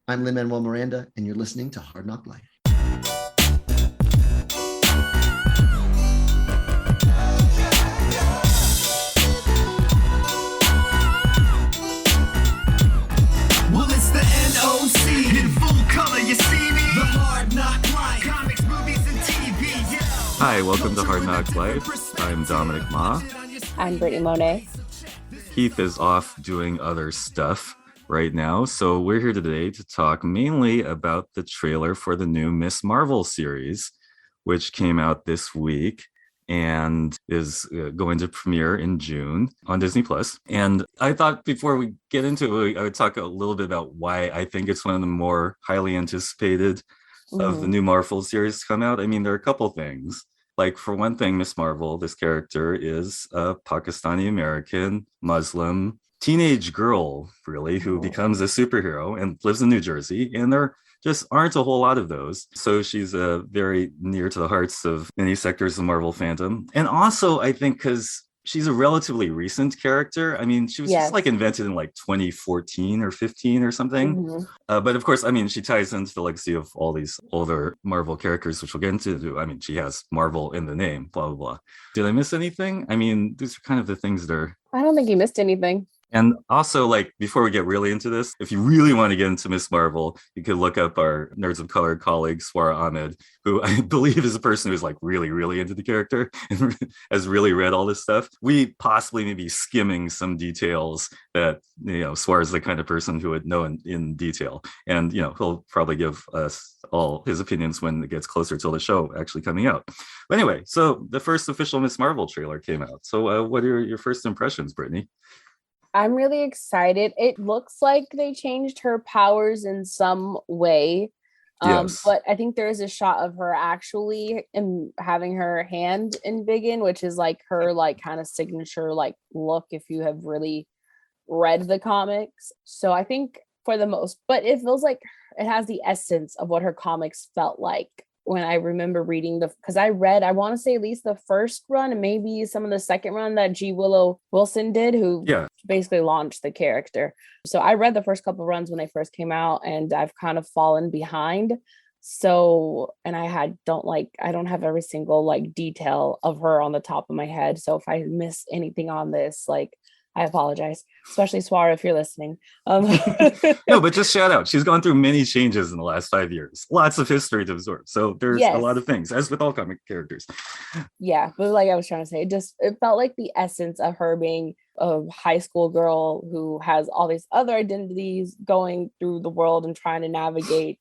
I'm Lin-Manuel Miranda, and you're listening to Hard Knock Life. Well, it's the NOC in full color, you see me? The Hard Knock Life, comics, movies, and TV, yeah. Hi, welcome to Hard Knock Life. I'm Dominic Ma. I'm Brittany Monet. Keith is off doing other stuff right now, so we're here today to talk mainly about the trailer for the new Miss Marvel series, which came out this week and is going to premiere in June on Disney Plus. And I thought before we get into it, I would talk a little bit about why I think it's one of the more highly anticipated of the new Marvel series to come out. I mean, there are a couple things. Like, for one thing, Miss Marvel, this character is a Pakistani American Muslim teenage girl, really, who becomes a superhero and lives in New Jersey. And there just aren't a whole lot of those. So she's very near to the hearts of many sectors of Marvel fandom. And also, I think, because she's a relatively recent character. I mean, she was just like invented in like 2014 or 15 or something. But of course, I mean, she ties into the legacy of all these older Marvel characters, which we'll get into. I mean, she has Marvel in the name, blah, blah, blah. Did I miss anything? I mean, these are kind of the things that are... I don't think you missed anything. And also, like, before we get really into this, if you really want to get into Miss Marvel, you could look up our Nerds of Color colleague, Swara Ahmed, who I believe is a person who's like really, really into the character and has really read all this stuff. We possibly may be skimming some details that, you know, Swara is the kind of person who would know in detail. And, you know, he'll probably give us all his opinions when it gets closer to the show actually coming out. But anyway, so the first official Miss Marvel trailer came out. So what are your first impressions, Brittany? I'm really excited. It looks like they changed her powers in some way. Yes. But I think there is a shot of her actually having her hand in Biggin, which is like her like kind of signature like look if you have really read the comics. So I think for the most, but it feels like it has the essence of what her comics felt like when I remember reading because I want to say at least the first run and maybe some of the second run that G. Willow Wilson did, who basically launched the character. So I read the first couple of runs when they first came out, and I've kind of fallen behind. So, and I don't have every single like detail of her on the top of my head. So if I miss anything on this, like, I apologize, especially Swara, if you're listening. No, but just shout out. She's gone through many changes in the last 5 years. Lots of history to absorb. So there's a lot of things, as with all comic characters. Yeah, but like I was trying to say, it felt like the essence of her being a high school girl who has all these other identities going through the world and trying to navigate,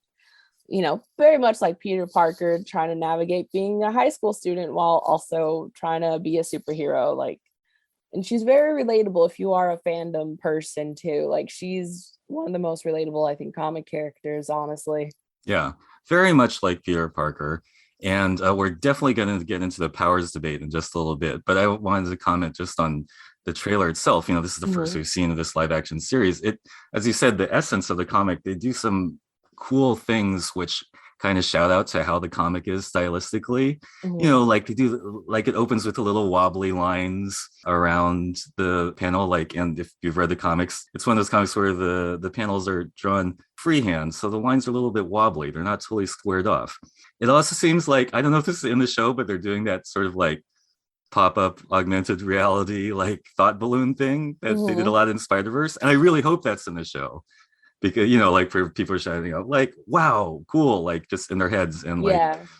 you know, very much like Peter Parker trying to navigate being a high school student while also trying to be a superhero. Like, and she's very relatable if you are a fandom person too. Like, she's one of the most relatable, I think, comic characters, honestly. Yeah, very much like Peter Parker. And we're definitely going to get into the powers debate in just a little bit. But I wanted to comment just on the trailer itself. You know, this is the first we've seen of this live action series. It, as you said, the essence of the comic, they do some cool things which kind of shout out to how the comic is stylistically. You know, like they do, like it opens with the little wobbly lines around the panel, like, and if you've read the comics, it's one of those comics where the panels are drawn freehand, so the lines are a little bit wobbly, they're not totally squared off. It also seems like, I don't know if this is in the show, but they're doing that sort of like pop-up augmented reality like thought balloon thing that they did a lot in Spider-Verse, and I really hope that's in the show. Because, you know, like, for people are shouting out like, wow, cool, like just in their heads, and like,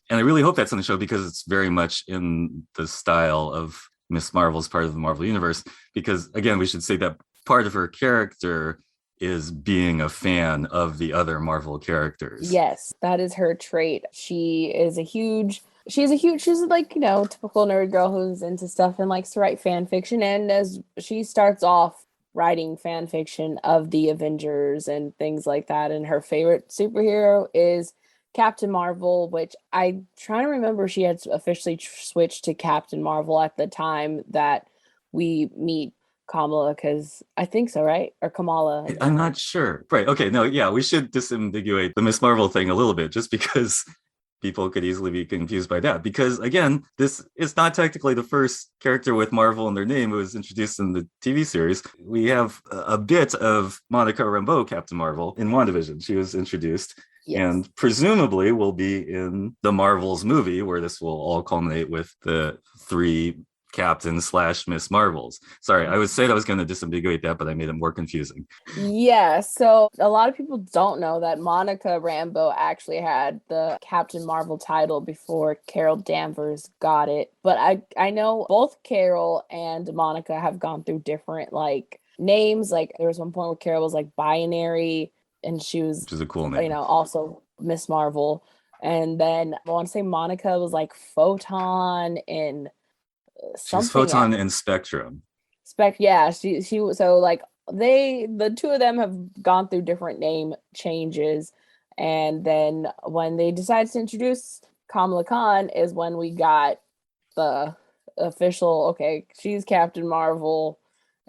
and I really hope that's on the show because it's very much in the style of Miss Marvel's part of the Marvel universe. Because again, we should say that part of her character is being a fan of the other Marvel characters. Yes, that is her trait. She's like, you know, typical nerd girl who's into stuff and likes to write fan fiction. And as she starts off writing fan fiction of the Avengers and things like that, and her favorite superhero is Captain Marvel, which I'm trying to remember, she had officially switched to Captain Marvel at the time that we meet Kamala, because I think so, right? Or Kamala. I'm not sure. Right. Okay. No, yeah, we should disambiguate the Miss Marvel thing a little bit, just because people could easily be confused by that because again, this is not technically the first character with Marvel in their name who was introduced in the TV series. We have a bit of Monica Rambeau, Captain Marvel, in WandaVision. She was introduced. Yes. And presumably will be in the Marvels movie where this will all culminate with the 3 Captain / Miss Marvels. Sorry, I was saying I was going to disambiguate that, but I made it more confusing. Yeah, so a lot of people don't know that Monica Rambeau actually had the Captain Marvel title before Carol Danvers got it. But I know both Carol and Monica have gone through different like names. Like there was one point where Carol was like binary and she was, which is a cool name, you know, also Miss Marvel. And then I want to say Monica was like Photon and she's Photon and Spectrum. Yeah, she so like the 2 of them have gone through different name changes, and then when they decided to introduce Kamala Khan is when we got the official, okay, she's Captain Marvel,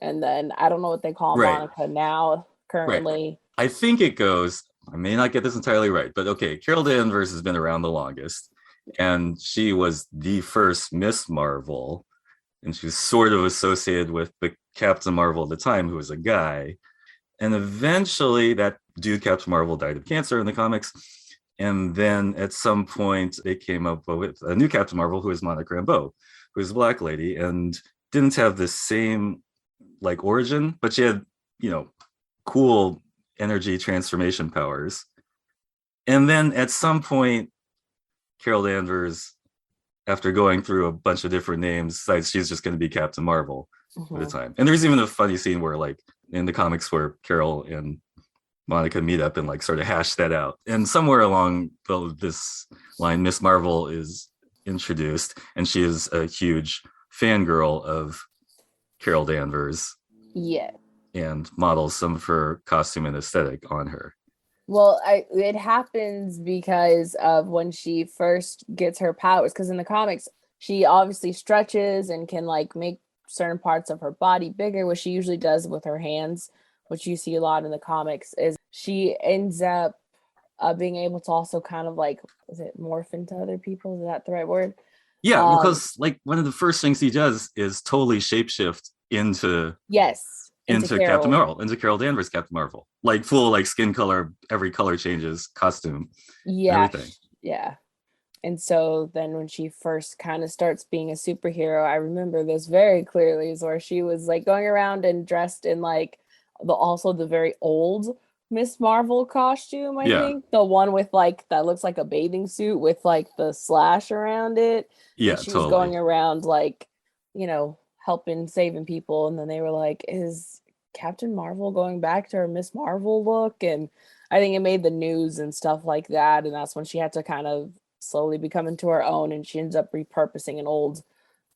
and then I don't know what they call Monica now currently. Right. I think it goes, I may not get this entirely right, but okay, Carol Danvers has been around the longest. And she was the first Miss Marvel, and she was sort of associated with the Captain Marvel at the time, who was a guy. And eventually that dude, Captain Marvel, died of cancer in the comics. And then at some point they came up with a new Captain Marvel, who is Monica Rambeau, who is a Black lady and didn't have the same like origin, but she had, you know, cool energy transformation powers. And then at some point, Carol Danvers, after going through a bunch of different names, decides she's just going to be Captain Marvel at the time. And there's even a funny scene where, like, in the comics where Carol and Monica meet up and like sort of hash that out. And somewhere along this line, Miss Marvel is introduced, and she is a huge fangirl of Carol Danvers. Yeah. And models some of her costume and aesthetic on her. Well, it happens because of when she first gets her powers, because in the comics, she obviously stretches and can like make certain parts of her body bigger, which she usually does with her hands, which you see a lot in the comics. Is she ends up being able to also kind of like, is it morph into other people? Is that the right word? Yeah, because like one of the first things he does is totally shapeshift into into Captain Marvel, into Carol Danvers Captain Marvel, like full like skin color, every color changes, costume, everything. Yeah. And so then when she first kind of starts being a superhero, I remember this very clearly, is where she was like going around and dressed in like the very old Miss Marvel costume, I think. The one with like, that looks like a bathing suit with like the slash around it. Yeah, and she was going around like, you know, helping, saving people. And then they were like, is Captain Marvel going back to her Miss Marvel look? And I think it made the news and stuff like that. And that's when she had to kind of slowly become into her own, and she ends up repurposing an old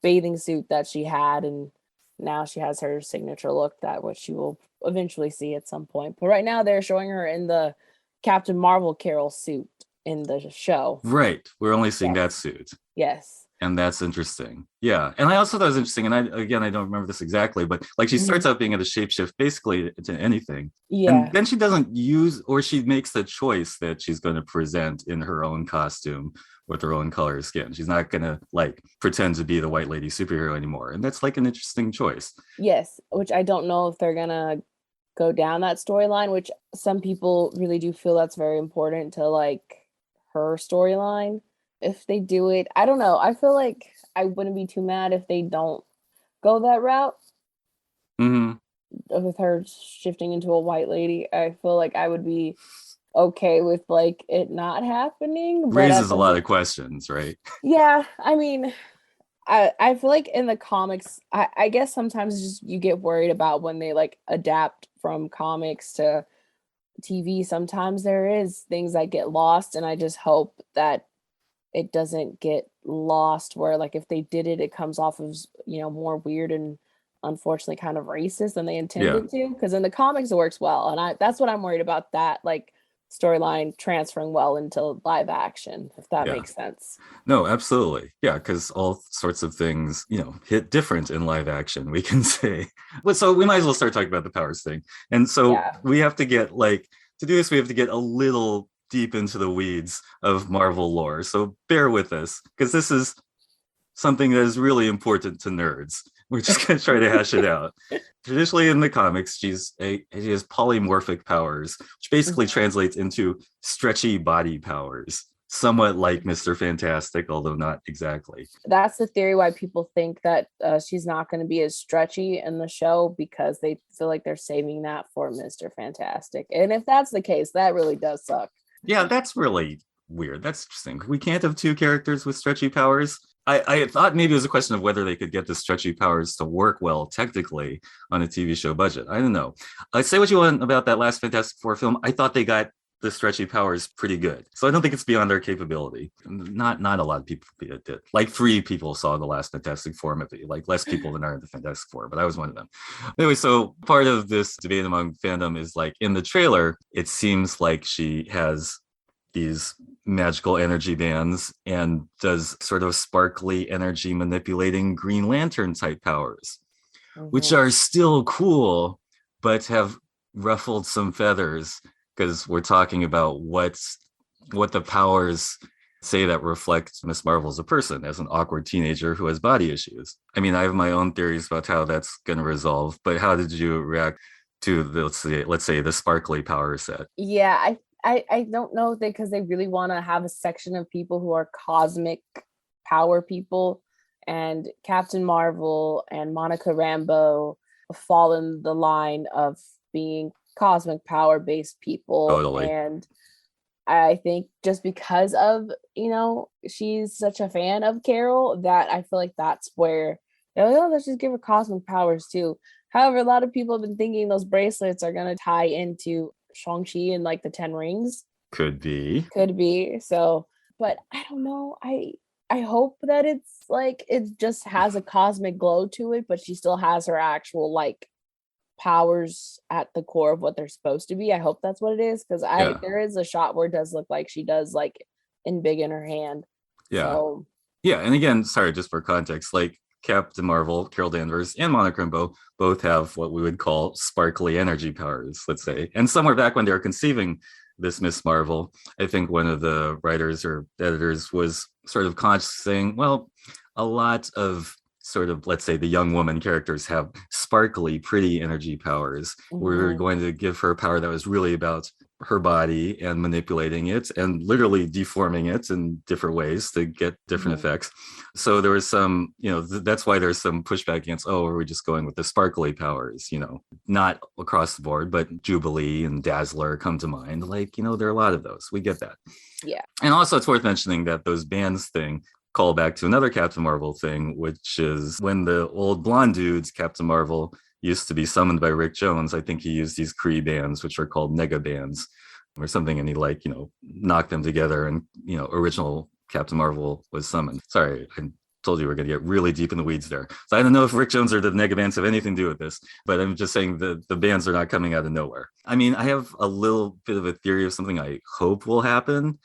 bathing suit that she had, and now she has her signature look, that which you will eventually see at some point. But right now they're showing her in the Captain Marvel Carol suit in the show. Right. We're only seeing that suit. Yes. And that's interesting. Yeah. And I also thought it was interesting, and I don't remember this exactly, but like she starts out being able to shapeshift basically to anything. Yeah. And then she doesn't use, or she makes the choice that she's going to present in her own costume with her own color skin. She's not going to like pretend to be the white lady superhero anymore. And that's like an interesting choice. Yes. Which I don't know if they're going to go down that storyline, which some people really do feel that's very important to like her storyline. If they do it, I don't know. I feel like I wouldn't be too mad if they don't go that route. With her shifting into a white lady. I feel like I would be okay with like it not happening. Raises a lot of questions, right? Yeah. I mean, I feel like in the comics, I guess sometimes just you get worried about when they like adapt from comics to TV. Sometimes there is things that get lost, and I just hope that it doesn't get lost where like if they did it, it comes off as, you know, more weird and unfortunately kind of racist than they intended to. Because in the comics it works well, and that's what I'm worried about, that like storyline transferring well into live action, if that makes sense. No, absolutely. Yeah, because all sorts of things, you know, hit different in live action, we can say. But so we might as well start talking about the powers thing. And so we have to get like, to do this, we have to get a little deep into the weeds of Marvel lore. So bear with us, because this is something that is really important to nerds. We're just going to try to hash it out. Traditionally in the comics, she has polymorphic powers, which basically translates into stretchy body powers, somewhat like Mr. Fantastic, although not exactly. That's the theory why people think that she's not going to be as stretchy in the show, because they feel like they're saving that for Mr. Fantastic. And if that's the case, that really does suck. Yeah, that's really weird. That's interesting. We can't have two characters with stretchy powers. I thought maybe it was a question of whether they could get the stretchy powers to work well technically on a TV show budget. I don't know. Say what you want about that last Fantastic Four film. I thought they got the stretchy powers pretty good. So I don't think it's beyond their capability. Not a lot of people did. Like 3 people saw the last Fantastic Four movie, like less people than are in the Fantastic Four, but I was one of them. Anyway, so part of this debate among fandom is like in the trailer, it seems like she has these magical energy bands and does sort of sparkly energy manipulating Green Lantern type powers, which are still cool, but have ruffled some feathers, because we're talking about what the powers say that reflect Miss Marvel as a person, as an awkward teenager who has body issues. I mean, I have my own theories about how that's going to resolve, but how did you react to the, let's say the sparkly power set? Yeah, I don't know, because they really want to have a section of people who are cosmic power people, and Captain Marvel and Monica Rambeau fall in the line of being cosmic power based people. Totally. And I think just because of, she's such a fan of Carol, that I feel like that's where they're like, oh, let's just give her cosmic powers too. However, a lot of people have been thinking those bracelets are going to tie into Shang-Chi and like the 10 rings. Could be. So, but I don't know. I hope that it's like, it just has a cosmic glow to it, but she still has her actual like powers at the core of what they're supposed to be. I hope that's what it is, because there is a shot where it does look like she does like embiggen her hand. So and again, sorry, just for context, like Captain Marvel, Carol Danvers, and Monica Rambeau both have what we would call sparkly energy powers, let's say. And somewhere back when they were conceiving this Miss Marvel, I think one of the writers or editors was sort of conscious saying, well, a lot of sort of, let's say, the young woman characters have sparkly, pretty energy powers. We're going to give her power that was really about her body and manipulating it and literally deforming it in different ways to get different effects. So there was some, that's why there's some pushback against, are we just going with the sparkly powers, not across the board, but Jubilee and Dazzler come to mind. Like, there are a lot of those. We get that. Yeah. And also it's worth mentioning that those bands thing call back to another Captain Marvel thing, which is when the old blonde dudes, Captain Marvel, used to be summoned by Rick Jones. I think he used these Kree bands, which are called mega bands or something. And he knocked them together and, original Captain Marvel was summoned. Sorry, I told you we're going to get really deep in the weeds there. So I don't know if Rick Jones or the mega bands have anything to do with this, but I'm just saying the bands are not coming out of nowhere. I mean, I have a little bit of a theory of something I hope will happen.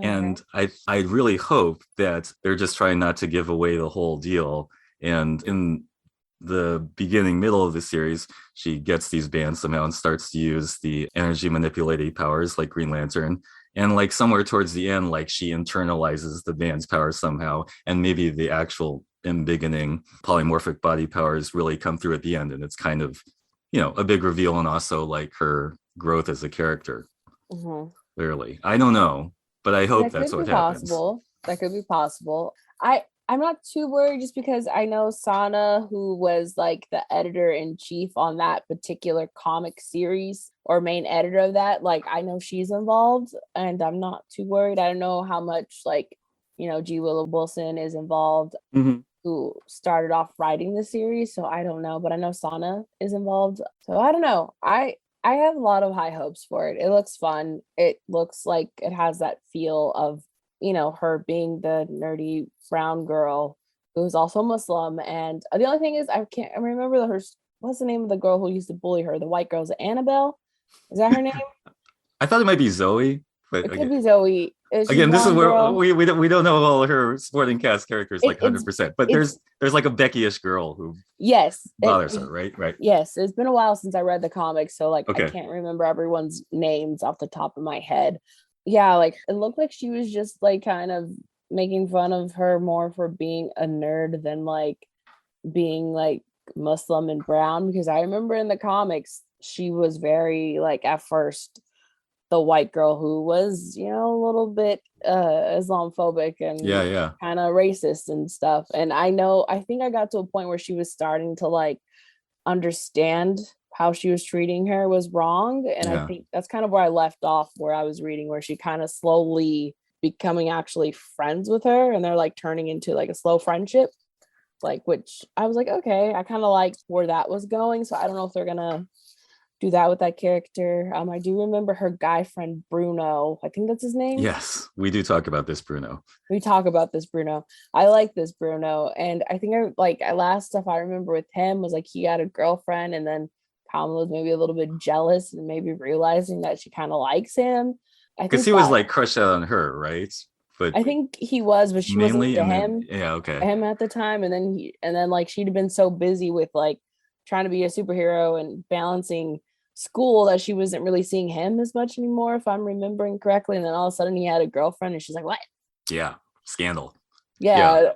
And I really hope that they're just trying not to give away the whole deal. And in the middle of the series, she gets these bands somehow and starts to use the energy manipulating powers like Green Lantern. And like somewhere towards the end, like she internalizes the band's power somehow. And maybe the actual embiggening polymorphic body powers really come through at the end. And it's kind of, a big reveal, and also like her growth as a character. Clearly. I don't know. But I hope that's what happens. That could be possible. I'm not too worried, just because I know Sana, who was like the editor-in-chief on that particular comic series, or main editor of that, like I know she's involved, and I'm not too worried. I don't know how much G. Willow Wilson is involved, who started off writing the series, so I don't know, but I know Sana is involved. So I don't know. I have a lot of high hopes for it. It looks fun. It looks like it has that feel of, her being the nerdy brown girl who's also Muslim. And the only thing is, I can't remember what's the name of the girl who used to bully her? The white girl. Is it Annabelle? Is that her name? I thought it might be Zoe. But it could be Zoe. Again, this is where we don't know all her supporting cast characters like 100%, but there's like a Becky-ish girl who bothers her, right? Yes, it's been a while since I read the comics, so I can't remember everyone's names off the top of my head. yeah, like it looked like she was just like kind of making fun of her more for being a nerd than like being like Muslim and brown, because I remember in the comics she was very like at first the white girl who was, you know, a little bit Islamophobic Yeah, and yeah. kind of racist and stuff. And I think I got to a point where she was starting to like understand how she was treating her was wrong. And I Yeah. think that's kind of where I left off, where I was reading, where she kind of slowly becoming actually friends with her, and they're like turning into like a slow friendship, like, which I was like, okay, I kind of like where that was going. So I don't know if they're gonna do that with that character. I do remember her guy friend Bruno. I think that's his name. Yes, we do talk about this, Bruno. We talk about this Bruno. I like this Bruno, and I think last stuff I remember with him was like he had a girlfriend, and then Kamala was maybe a little bit jealous and maybe realizing that she kind of likes him. I Because think he was that like crushed out on her, right? But I think he was, but she wasn't mainly, into and then him. yeah, okay. Him at the time, and then like she'd been so busy with like trying to be a superhero and balancing school that she wasn't really seeing him as much anymore, if I'm remembering correctly. And then all of a sudden he had a girlfriend, and she's like, what? Yeah, scandal. Yeah.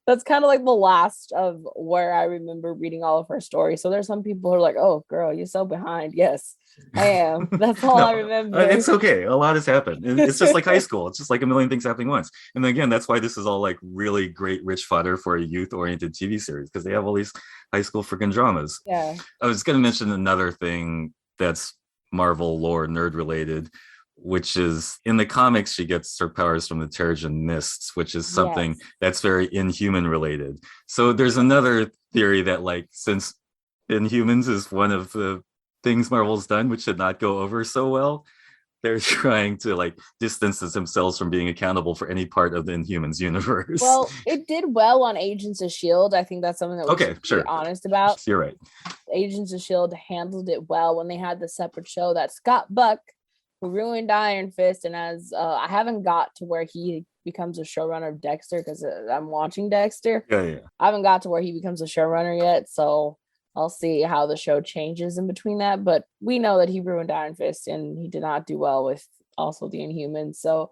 That's kind of like the last of where I remember reading all of her stories. So there's some people who are like, oh girl, you're so behind. Yes, I am. That's all I No, remember. it's okay. A lot has happened. It's just like high school. It's just like a million things happening once. And again, that's why this is all like really great, rich fodder for a youth-oriented TV series, because they have all these high school freaking dramas. Yeah. I was going to mention another thing that's Marvel lore nerd related, which is in the comics, she gets her powers from the Terrigen Mists, which is something Yes. that's very Inhuman related. So there's another theory that, like, since Inhumans is one of the things Marvel's done, which did not go over so well, they're trying to like distance themselves from being accountable for any part of the Inhumans universe. Well, it did well on Agents of Shield. I think that's something that we Okay, should sure. be honest about. You're right. Agents of Shield handled it well when they had the separate show that Scott Buck, who ruined Iron Fist, and as I haven't got to where he becomes a showrunner of Dexter, because I'm watching Dexter. Yeah. I haven't got to where he becomes a showrunner yet, so I'll see how the show changes in between that. But we know that he ruined Iron Fist, and he did not do well with also the Inhumans. So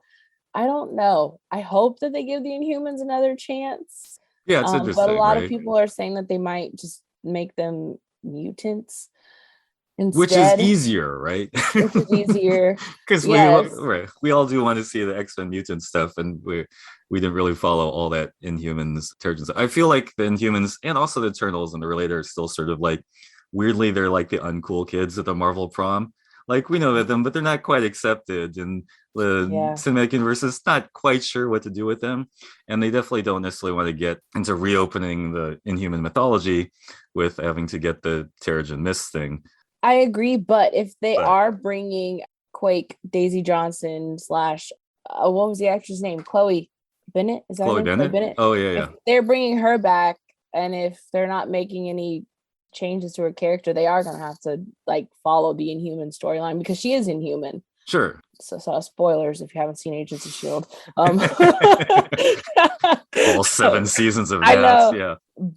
I don't know. I hope that they give the Inhumans another chance. Yeah, it's But a interesting, lot of right? people are saying that they might just make them mutants Which is instead, easier, right? which is easier. Because Yes. we all do want to see the X-Men mutant stuff, and we didn't really follow all that Inhumans Terrigens. I feel like the Inhumans and also the Eternals and the Relator are still sort of like weirdly they're like the uncool kids at the Marvel prom. Like we know that them, but they're not quite accepted, and the Yeah. cinematic universe is not quite sure what to do with them, and they definitely don't necessarily want to get into reopening the Inhuman mythology with having to get the Terrigen Mist thing. I agree, but if they But- are bringing Quake, Daisy Johnson slash what was the actress name? Chloe Bennett, is that her Chloe name? Bennett? Oh yeah. If they're bringing her back, and if they're not making any changes to her character, they are gonna have to like follow the Inhuman storyline, because she is Inhuman. Sure. So spoilers if you haven't seen Agents of Shield. All 7 seasons of I that. know. Yeah.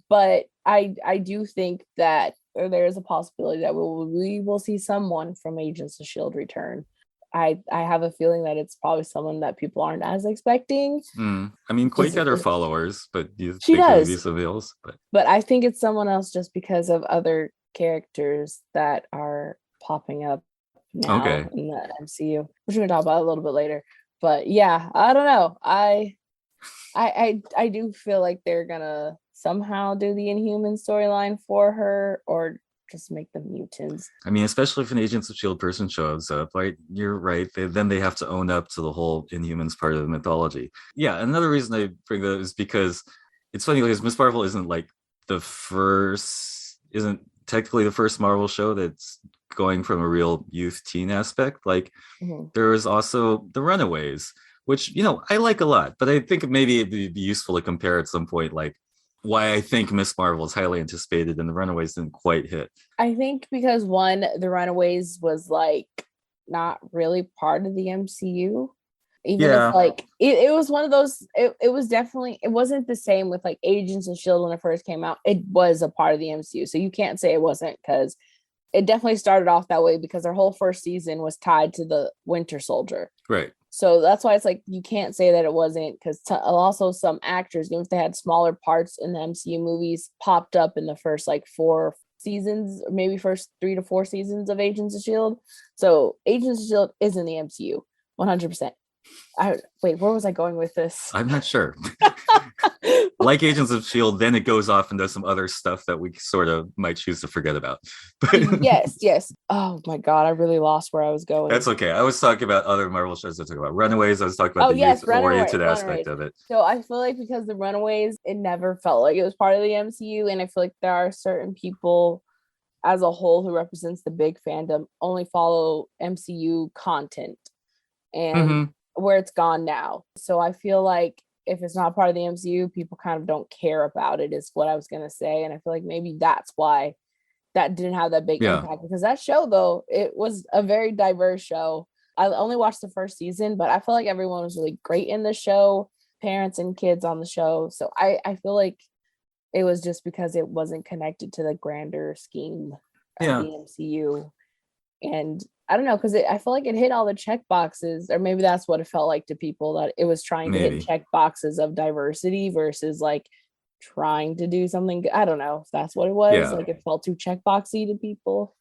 But I do think that there is a possibility that we will see someone from Agents of Shield return. I have a feeling that it's probably someone that people aren't as expecting. I mean, Quake had her followers, but you She think there'd does. be somebody else? But I think it's someone else just because of other characters that are popping up now Okay. in the MCU, which we're gonna talk about a little bit later. But yeah, I don't know. I do feel like they're gonna somehow do the Inhuman storyline for her, or just make them mutants. I mean, especially if an Agents of S.H.I.E.L.D. person shows up, right? You're right. Then they have to own up to the whole Inhumans part of the mythology. Yeah, another reason I bring that is because it's funny, because Miss Marvel isn't technically the first Marvel show that's going from a real youth teen aspect. Like there was also The Runaways, which, I like a lot, but I think maybe it'd be useful to compare at some point, like why I think Miss Marvel is highly anticipated and The Runaways didn't quite hit. I think because one, The Runaways was like not really part of the MCU. Even if like it was one of those, it was definitely, it wasn't the same with like Agents of S.H.I.E.L.D. when it first came out. It was a part of the MCU. So you can't say it wasn't, because it definitely started off that way because their whole first season was tied to the Winter Soldier. Right. So that's why it's like you can't say that it wasn't, because also some actors, even if they had smaller parts in the MCU movies, popped up in the first like 4 seasons, or maybe first 3 to 4 seasons of Agents of Shield. So Agents of Shield is in the MCU 100%. Wait, where was I going with this? I'm not sure. Like Agents of Shield, then it goes off and does some other stuff that we sort of might choose to forget about. Yes. Oh my God, I really lost where I was going. That's okay. I was talking about other Marvel shows. I was talking about Runaways. I was talking about the youth-oriented aspect of it. So I feel like because the Runaways, it never felt like it was part of the MCU, and I feel like there are certain people as a whole who represents the big fandom only follow MCU content, and where it's gone now. So I feel like if it's not part of the MCU, people kind of don't care about it, is what I was going to say. And I feel like maybe that's why that didn't have that big impact, because that show, though, it was a very diverse show. I only watched the first season, but I feel like everyone was really great in the show, parents and kids on the show. So I feel like it was just because it wasn't connected to the grander scheme of the MCU. And I don't know, because I feel like it hit all the check boxes, or maybe that's what it felt like to people, that it was trying to hit check boxes of diversity versus like trying to do something. I don't know if that's what it was. Like it felt too check boxy to people.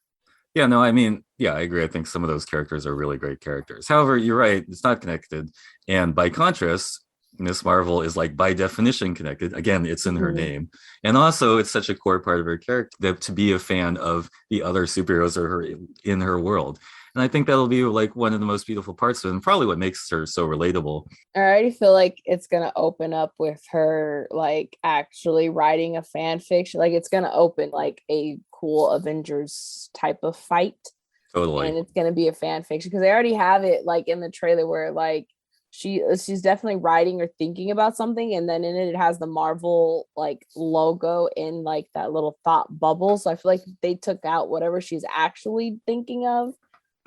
Yeah, no, I mean, yeah, I agree. I think some of those characters are really great characters. However, you're right, it's not connected. And by contrast, Miss Marvel is like by definition connected. Again, it's in her name. And also it's such a core part of her character that to be a fan of the other superheroes or her in her world. And I think that'll be like one of the most beautiful parts of it, and probably what makes her so relatable. I already feel like it's going to open up with her like actually writing a fan fiction. Like it's going to open like a cool Avengers type of fight. Totally. And it's going to be a fan fiction, because they already have it like in the trailer where like she's definitely writing or thinking about something, and then in it has the Marvel like logo in like that little thought bubble. So I feel like they took out whatever she's actually thinking of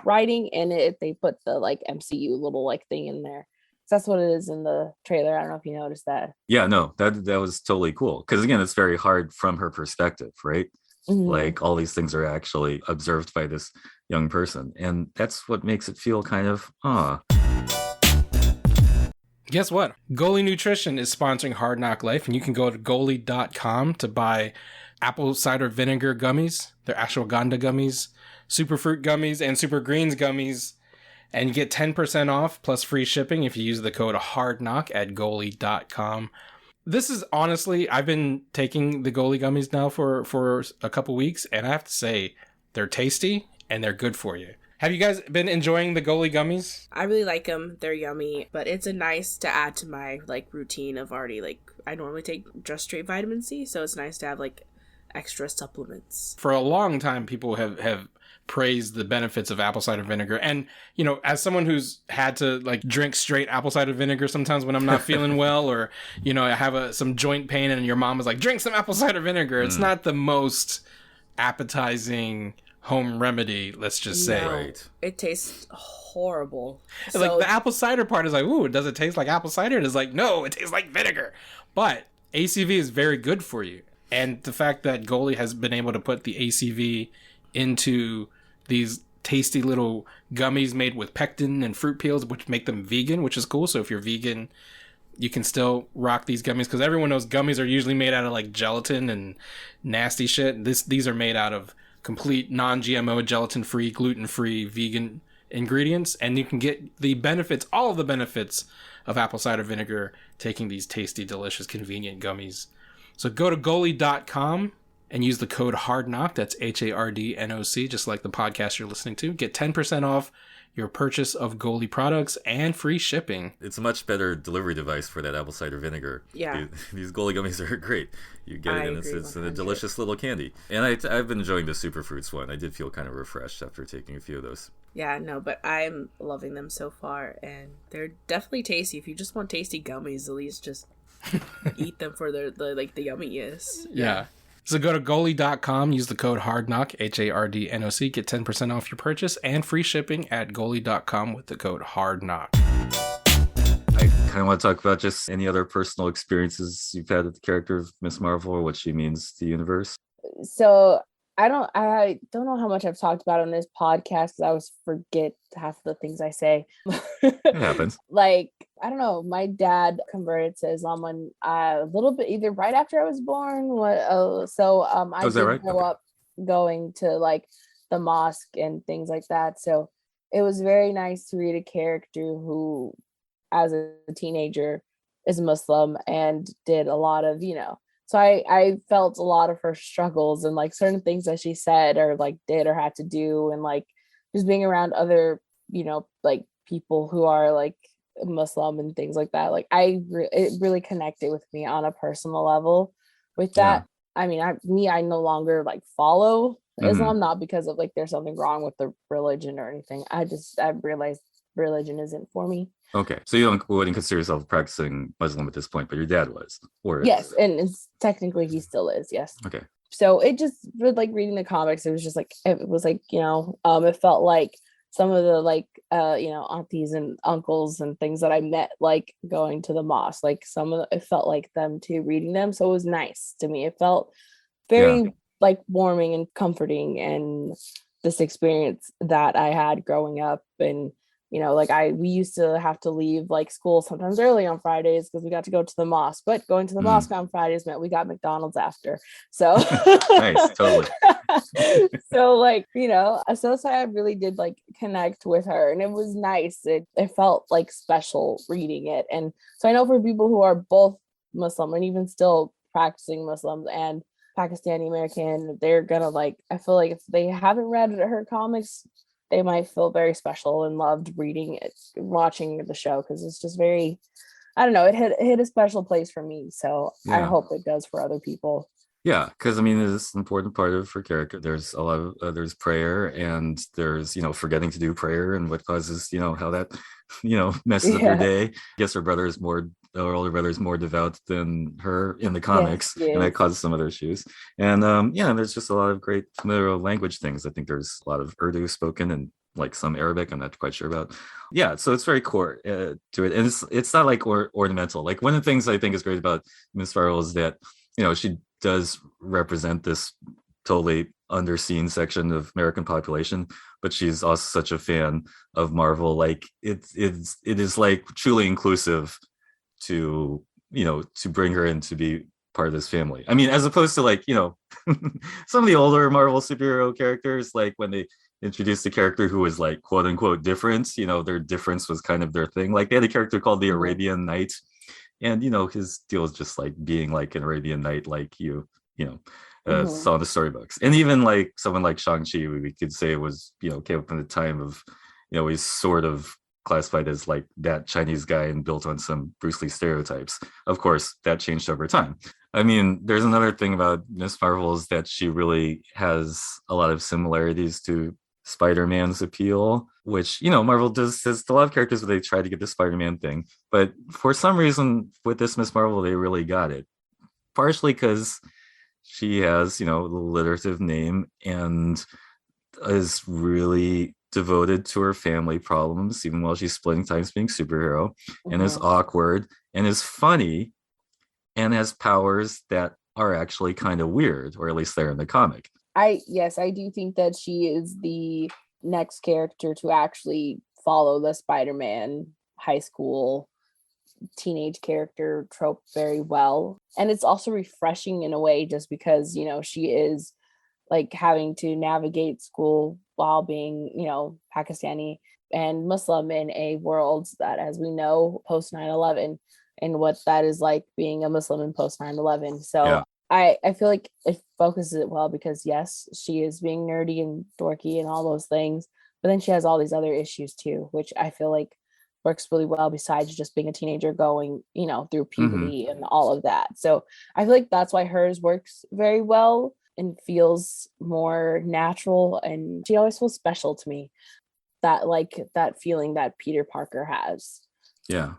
writing, and they put the like MCU little like thing in there. So that's what it is in the trailer. I don't know if you noticed that. Yeah, no, that was totally cool, because again, it's very hard from her perspective, right? Like all these things are actually observed by this young person, and that's what makes it feel kind of Guess what? Goalie Nutrition is sponsoring Hard Knock Life, and you can go to goalie.com to buy apple cider vinegar gummies, they're ashwagandha gummies, superfruit gummies, and super greens gummies, and you get 10% off plus free shipping if you use the code HARDKNOCK at goalie.com. This is honestly, I've been taking the goalie gummies now for a couple weeks, and I have to say, they're tasty and they're good for you. Have you guys been enjoying the goalie gummies? I really like them. They're yummy, but it's a nice to add to my like routine of already like I normally take just straight vitamin C, so it's nice to have like extra supplements. For a long time, people have praised the benefits of apple cider vinegar, and you know, as someone who's had to like drink straight apple cider vinegar sometimes when I'm not feeling well, or you know, I have some joint pain, and your mom is like, drink some apple cider vinegar. It's not the most appetizing home remedy, let's just say. Right. It tastes horrible. So, like the apple cider part is like, ooh, does it taste like apple cider? And it's like, no, it tastes like vinegar. But ACV is very good for you. And the fact that Goalie has been able to put the ACV into these tasty little gummies made with pectin and fruit peels, which make them vegan, which is cool. So if you're vegan, you can still rock these gummies, because everyone knows gummies are usually made out of like gelatin and nasty shit. These are made out of complete non-GMO, gelatin-free, gluten-free, vegan ingredients, and you can get the benefits, all of the benefits of apple cider vinegar, taking these tasty, delicious, convenient gummies. So go to goalie.com and use the code HARDKNOCK, that's HARDNOC, just like the podcast you're listening to. Get 10% off your purchase of Goalie products and free shipping. It's a much better delivery device for that apple cider vinegar. Yeah. These Goalie gummies are great. You get it, and it's a delicious little candy. And I've been enjoying the Superfruits one. I did feel kind of refreshed after taking a few of those. Yeah, no, but I'm loving them so far, and they're definitely tasty. If you just want tasty gummies, at least just eat them for the yumminess. Yeah. So go to goalie.com, use the code HARDKNOCK, HARDNOC, get 10% off your purchase and free shipping at goalie.com with the code HARDKNOCK. I kind of want to talk about just any other personal experiences you've had with the character of Miss Marvel, or what she means to the universe. So I don't know how much I've talked about on this podcast because I always forget half the things I say. It happens. Like, I don't know, my dad converted to Islam when a little bit either right after I was born. I Is that did right? grow Okay. up going to like the mosque and things like that. So it was very nice to read a character who, as a teenager, is Muslim and did a lot of, so I felt a lot of her struggles and like certain things that she said or like did or had to do, and like just being around other, like people who are like Muslim and things like that. Like it really connected with me on a personal level with Yeah. that. I mean, I no longer like follow Mhm. Islam, not because of like there's something wrong with the religion or anything. I realized religion isn't for me. Okay. So you wouldn't consider yourself practicing Muslim at this point, but your dad was, or Yes, and it's technically he still is. Yes. okay. So it just with like reading the comics, it was just like it was like it felt like some of the like aunties and uncles and things that I met like going to the mosque, like it felt like them too reading them, so it was nice to me. It felt Yeah. very like warming and comforting, and this experience that I had growing up. And like we used to have to leave like school sometimes early on Fridays because we got to go to the mosque, but going to the Mhm. mosque on Fridays meant we got McDonald's after. So Nice. Totally. so like, so I really did like connect with her, and it was nice. It felt like special reading it. And so I know for people who are both Muslim and even still practicing Muslims and Pakistani American, they're gonna like, I feel like if they haven't read her comics, they might feel very special and loved reading it, watching the show, because it's just very, I don't know, it hit a special place for me. So I Yeah. hope it does for other people. Yeah, because I mean, it's an important part of her character. There's a lot of there's prayer, and there's forgetting to do prayer, and what causes how that messes up your Yeah. day. I guess her older brother is more devout than her in the Yes, comics, and that yes. causes some other issues. And there's just a lot of great familiar language things. I think there's a lot of Urdu spoken and like some Arabic. I'm not quite sure about. Yeah, so it's very core to it, and it's not like ornamental. Like one of the things I think is great about Miss Farrell is that she does represent this totally underseen section of American population, but she's also such a fan of Marvel. Like it is like truly inclusive to to bring her in to be part of this family. I mean, as opposed to like some of the older Marvel superhero characters, like when they introduced a character who was like quote unquote different, their difference was kind of their thing. Like they had a character called the Arabian Knight, and his deal is just like being like an Arabian Knight, like Mhm. saw in the storybooks. And even like someone like Shang-Chi, we could say was came up in the time of he's sort of classified as like that Chinese guy and built on some Bruce Lee stereotypes. Of course that changed over time. I mean, there's another thing about Miss Marvel is that she really has a lot of similarities to Spider-Man's appeal, which Marvel does has a lot of characters where they try to get the Spider-Man thing, but for some reason with this Miss Marvel they really got it. Partially because she has the alliterative name and is really devoted to her family problems, even while she's splitting times being superhero, and is Mhm. awkward and is funny and has powers that are actually kind of weird, or at least they're in the comic. Yes, I do think that she is the next character to actually follow the Spider-Man high school teenage character trope very well. And it's also refreshing in a way just because, she is like having to navigate school while being, Pakistani and Muslim in a world that, as we know, post 9/11, and what that is like being a Muslim in post 9/11. So Yeah. I feel like it focuses it well because yes, she is being nerdy and dorky and all those things, but then she has all these other issues too, which I feel like works really well besides just being a teenager going, through Hmm. puberty and all of that. So I feel like that's why hers works very well and feels more natural, and she always feels special to me. That like that feeling that Peter Parker has. Yeah.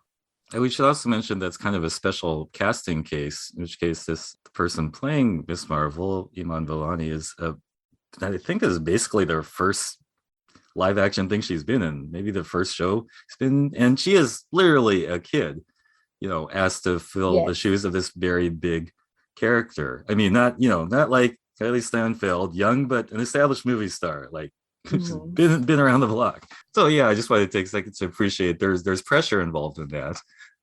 And we should also mention that's kind of a special casting case, in which case this person playing Miss Marvel, Iman Vellani, I think is basically their first live action thing she's been in, maybe the first show she's been, and she is literally a kid, asked to fill the Yes. shoes of this very big character. I mean, not like Haley Steinfeld, young but an established movie star, like Mhm. been around the block. So yeah, I just wanted to take a second to appreciate there's pressure involved in that,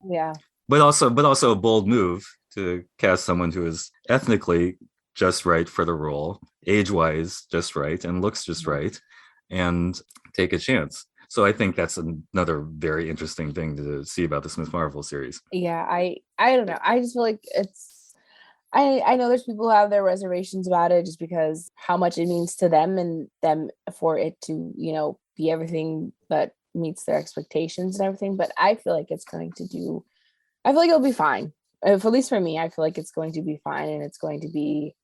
Yeah. but also a bold move to cast someone who is ethnically just right for the role, age-wise just right, and looks just Mhm. right, and take a chance. So I think that's another very interesting thing to see about the Smith Marvel series. Yeah, I don't know. I just feel like it's I know there's people who have their reservations about it just because how much it means to them and them for it to, be everything that meets their expectations and everything. But I feel like I feel like it'll be fine. If, at least for me, I feel like it's going to be fine and it's going to be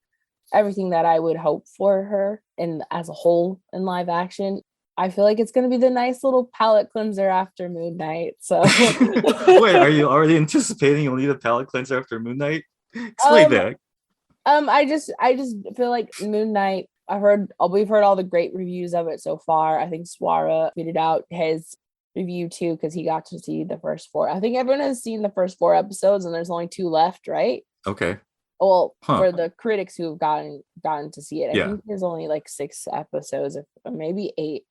everything that I would hope for her and as a whole in live action. I feel like it's going to be the nice little palate cleanser after Moon Knight. So, Wait, are you already anticipating you'll need a palate cleanser after Moon Knight? Explain um, that. I just feel like Moon Knight. We've heard all the great reviews of it so far. I think Swara tweeted out his review too because he got to see the first four. I think everyone has seen the first four episodes, and there's only two left, right? Okay. Well, Huh. for the critics who have gotten to see it, I Yeah. think there's only like 6 episodes, or maybe 8,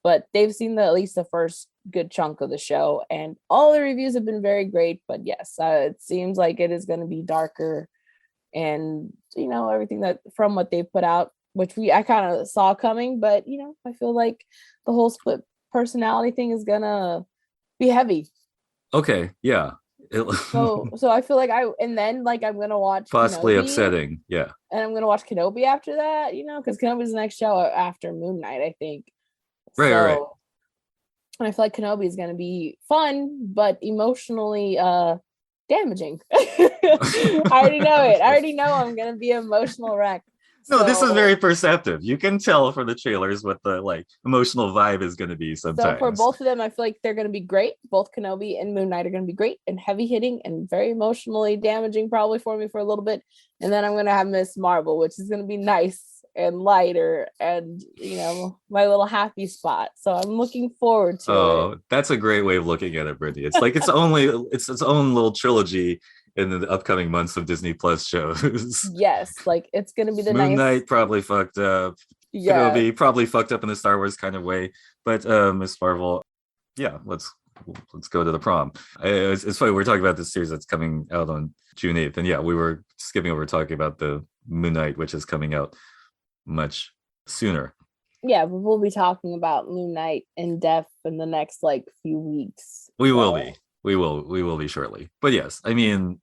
but they've seen at least the first good chunk of the show, and all the reviews have been very great. But yes, it seems like it is going to be darker, and everything that from what they put out, which I kind of saw coming, but I feel like the whole split personality thing is gonna be heavy. Okay. Yeah. So I feel like I'm gonna watch Possibly Kenobi, upsetting. Yeah. and I'm gonna watch Kenobi after that, because Kenobi's the next show after Moon Knight, I think. Right. And I feel like Kenobi is gonna be fun, but emotionally damaging. I already know it. I already know I'm gonna be an emotional wreck. No, this is So- very perceptive. You can tell from the trailers what the emotional vibe is going to be sometimes. So for both of them, I feel like they're going to be great. Both Kenobi and Moon Knight are going to be great and heavy hitting and very emotionally damaging probably for me for a little bit. And then I'm going to have Miss Marvel, which is going to be nice and lighter and, my little happy spot. So I'm looking forward to it. Oh, that's a great way of looking at it, Brittany. It's like it's its own little trilogy in the upcoming months of Disney Plus shows. Yes, like it's going to be the Moon nice. Knight probably fucked up. Yeah. Kenobi probably fucked up in the Star Wars kind of way. But Miss Marvel, yeah, let's go to the prom. It's funny, we're talking about this series that's coming out on June 8th. And yeah, we were skipping over talking about the Moon Knight, which is coming out much sooner. Yeah, but we'll be talking about Moon Knight in depth in the next few weeks. We will be. We will be shortly. But yes, I mean,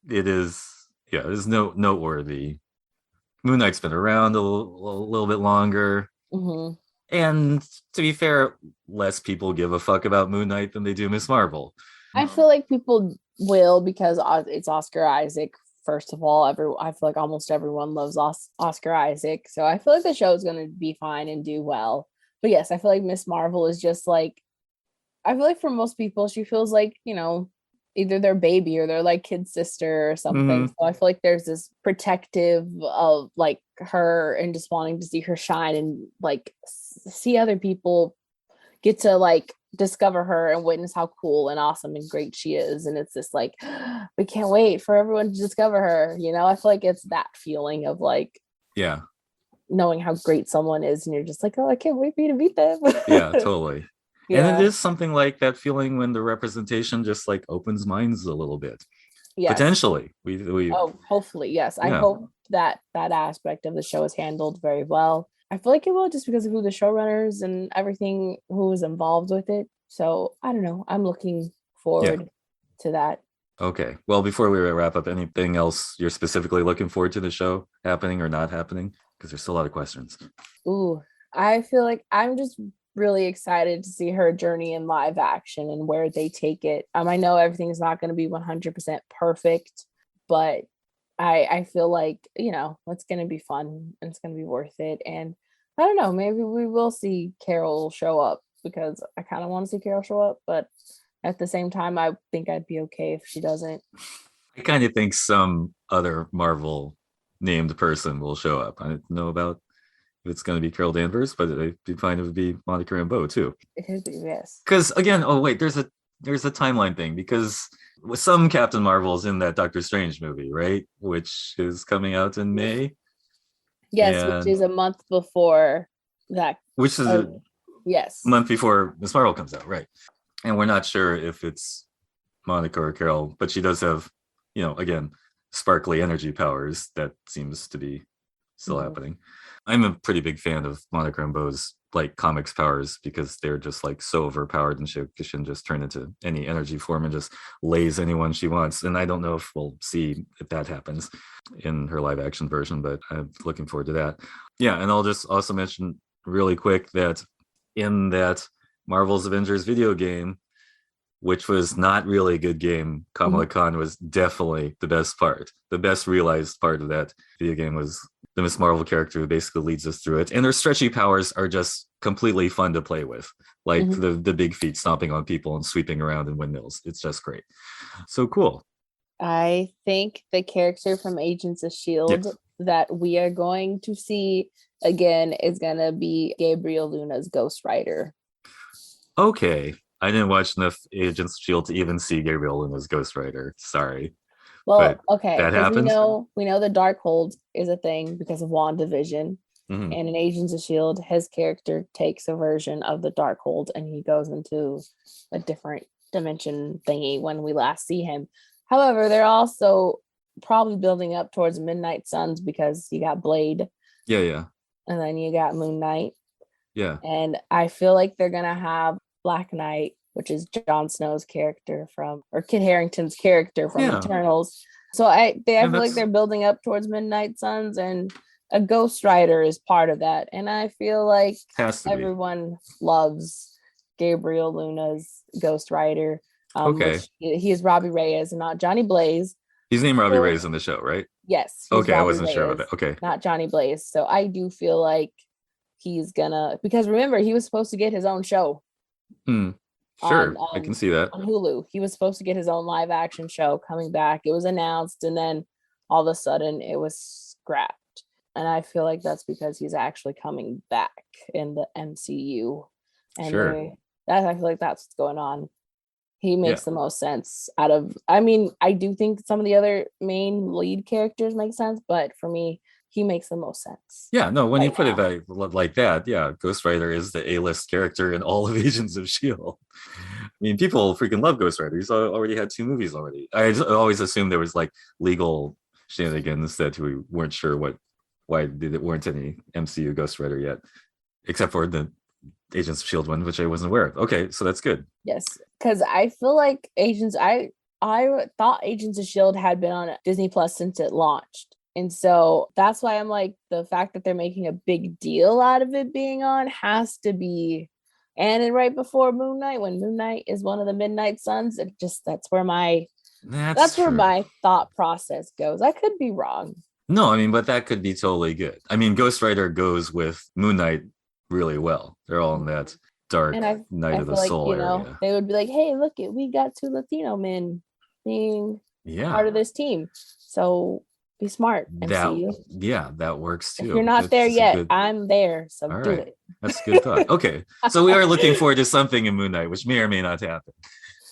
it is noteworthy. Moon Knight's been around a little bit longer. Mm-hmm. And to be fair, less people give a fuck about Moon Knight than they do Miss Marvel. I feel like people will because it's Oscar Isaac. First of all, I feel like almost everyone loves Oscar Isaac. So I feel like the show is going to be fine and do well. But yes, I feel like Miss Marvel is just I feel like for most people, she feels like, either their baby or their kid sister or something. Mhm. So I feel like there's this protective of her and just wanting to see her shine and see other people get to discover her and witness how cool and awesome and great she is. And it's just we can't wait for everyone to discover her. I feel like it's that feeling of Yeah. knowing how great someone is and you're just oh, I can't wait for you to meet them. Yeah, totally. Yeah. And it is something like that feeling when the representation just opens minds a little bit. Yes. Potentially. We hopefully, yes. I Yeah. hope that aspect of the show is handled very well. I feel like it will just because of who the showrunners and everything who is involved with it. So I don't know. I'm looking forward to that. Okay. Well, before we wrap up, anything else you're specifically looking forward to the show happening or not happening? Because there's still a lot of questions. Ooh, I feel like I'm just really excited to see her journey in live action and where they take it. I know everything's not going to be 100% perfect, but I feel like, it's going to be fun and it's going to be worth it. And I don't know, maybe we will see Carol show up because I kind of want to see Carol show up, but at the same time, I think I'd be okay if she doesn't. I kind of think some other Marvel named person will show up. I don't know about if it's going to be Carol Danvers, but it'd be fine if it would be Monica Rambeau too. It could be, yes. Because again, there's a timeline thing because with some Captain Marvel's in that Doctor Strange movie, right? Which is coming out in May. Yes, And- which is a month before that. which is uh, a yes. month before Miss Marvel comes out, right? And we're not sure if it's Monica or Carol, but she does have, again, sparkly energy powers. That seems to be still Mhm. happening. I'm a pretty big fan of Monica Rambeau's like comics powers because they're just like so overpowered, and she can just turn into any energy form and just lays anyone she wants. And I don't know if we'll see if that happens in her live action version, but I'm looking forward to that. Yeah, and I'll just also mention really quick that in that Marvel's Avengers video game, which was not really a good game, Kamala Khan was definitely the best part. The best realized part of that video game was the Miss Marvel character who basically leads us through it. And her stretchy powers are just completely fun to play with. Like the big feet stomping on people and sweeping around in windmills. It's just great. So cool. I think the character from Agents of S.H.I.E.L.D. Yes. that we are going to see again is going to be Gabriel Luna's Ghost Rider. Okay. I didn't watch enough Agents of S.H.I.E.L.D. to even see Gabriel Luna's Ghost Rider. Sorry. Well, But okay, that because happens? we know the Darkhold is a thing because of WandaVision. Mhm. And in Agents of S.H.I.E.L.D., his character takes a version of the Darkhold and he goes into a different dimension thingy when we last see him. However, they're also probably building up towards Midnight Suns because you got Blade Yeah. and then you got Moon Knight. Yeah. And I feel like they're going to have Black Knight, which is Jon Snow's character or Kit Harington's character from Yeah. Eternals. So I feel like that's- they're building up towards Midnight Suns, and a Ghost Rider is part of that. And I feel like Has to be. everyone loves Gabriel Luna's Ghost Rider. Okay. Which he is Robbie Reyes and not Johnny Blaze. He's named Robbie So- Reyes on the show, right? Yes. he's Okay, I Robbie wasn't sure about Reyes, that. Okay. not Johnny Blaze. So I do feel like he's gonna, because remember, he was supposed to get his own show Sure. on, I can see that. on Hulu. He was supposed to get his own live action show coming back. It was announced, and then all of a sudden it was scrapped. And I feel like that's because he's actually coming back in the MCU. And Sure. I feel like that's what's going on. He makes the most sense out of, I mean, I do think some of the other main lead characters make sense, but for me, he makes the most sense. Yeah, no, when you right put now. it like that, yeah, Ghost Rider is the A-list character in all of Agents of S.H.I.E.L.D. I mean, people freaking love Ghost Rider. He's already had 2 movies already. Always assumed there was like legal shenanigans that we weren't sure why there weren't any MCU Ghost Rider yet, except for the Agents of S.H.I.E.L.D. one, which I wasn't aware of. Okay, so that's good. Yes, because I feel like I thought Agents of S.H.I.E.L.D. had been on Disney Plus since it launched. And so that's why I'm like, the fact that they're making a big deal out of it being on has to be, and then right before Moon Knight, when Moon Knight is one of the Midnight Suns, that's where my True. thought process goes. I could be wrong. No, I mean, but that could be totally good. I mean, Ghost Rider goes with Moon Knight really well. They're all in that dark And I night of the feel like, soul area. they would be like, hey, look it, we got 2 Latino men being Yeah. part of this team. So be smart, MCU. That works too. If you're not there That's a yet, good- I'm there. So All do right. it. That's a good thought. Okay, so we are looking forward to something in Moon Knight, which may or may not happen.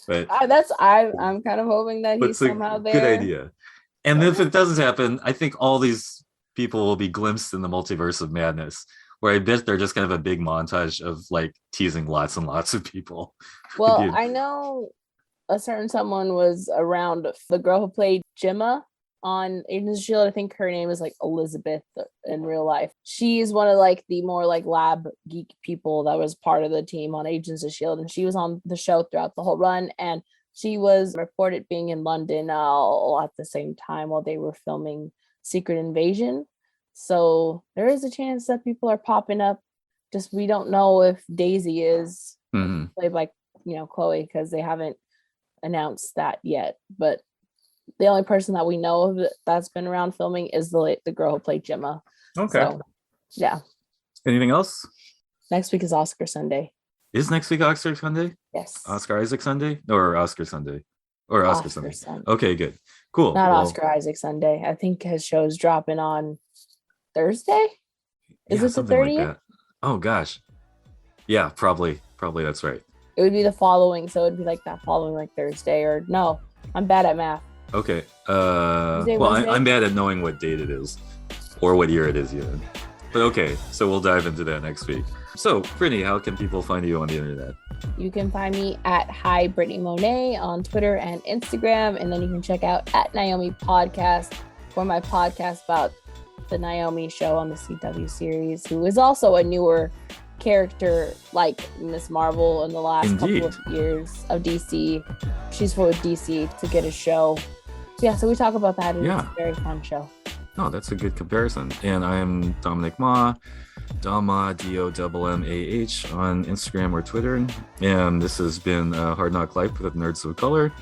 But I'm kind of hoping that he's it's a somehow there. good idea. And if it doesn't happen, I think all these people will be glimpsed in the multiverse of madness, where I bet they're just kind of a big montage of like teasing lots and lots of people. Well, Dude. I know a certain someone was around, the girl who played Gemma on Agents of S.H.I.E.L.D. I think her name is like Elizabeth in real life. She's one of like the more like lab geek people that was part of the team on Agents of S.H.I.E.L.D. and she was on the show throughout the whole run, and she was reported being in London at the same time while they were filming Secret Invasion. So there is a chance that people are popping up. Just we don't know if Daisy is Mhm. played by Chloe, because they haven't announced that yet. But the only person that we know of that's been around filming is the girl who played Gemma. Okay. So, yeah. Anything else? Next week is Oscar Sunday. Is next week Oscar Sunday? Yes. Oscar Isaac Sunday? Or Oscar Sunday? Or Oscar Sunday? Okay, good. Cool. Not Well, Oscar Isaac Sunday. I think his show's dropping on Thursday. Is yeah, it the something like 30th? that. Oh gosh. Yeah, probably that's right. It would be the following, so it'd be like that following like Thursday, or no, I'm bad at math. Okay. Tuesday, Well, Wednesday? I'm bad at knowing what date it is. or what year it is even. But okay, so we'll dive into that next week. So, Brittany, how can people find you on the internet? You can find me at Hi Brittany Monet on Twitter and Instagram, and then you can check out at Naomi Podcast for my podcast about the Naomi show on the CW series, who is also a newer character like Miss Marvel in the last couple of years of DC. She's for DC to get a show. So yeah, so we talk about that, and it's a very fun show. Oh, that's a good comparison. And I am Dominic Ma, Dama, DOMMAH on Instagram or Twitter. And this has been Hard Knock Life with Nerds of Color.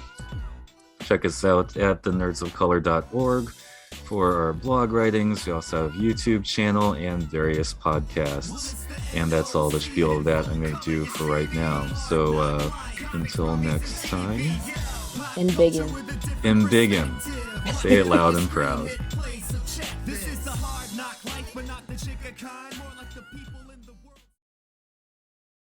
Check us out at thenerdsofcolor.org for our blog writings. We also have a YouTube channel and various podcasts. And that's all the spiel of that I'm going to do for right now. So until next time. In Biggin. In Biggin. Say it loud and proud.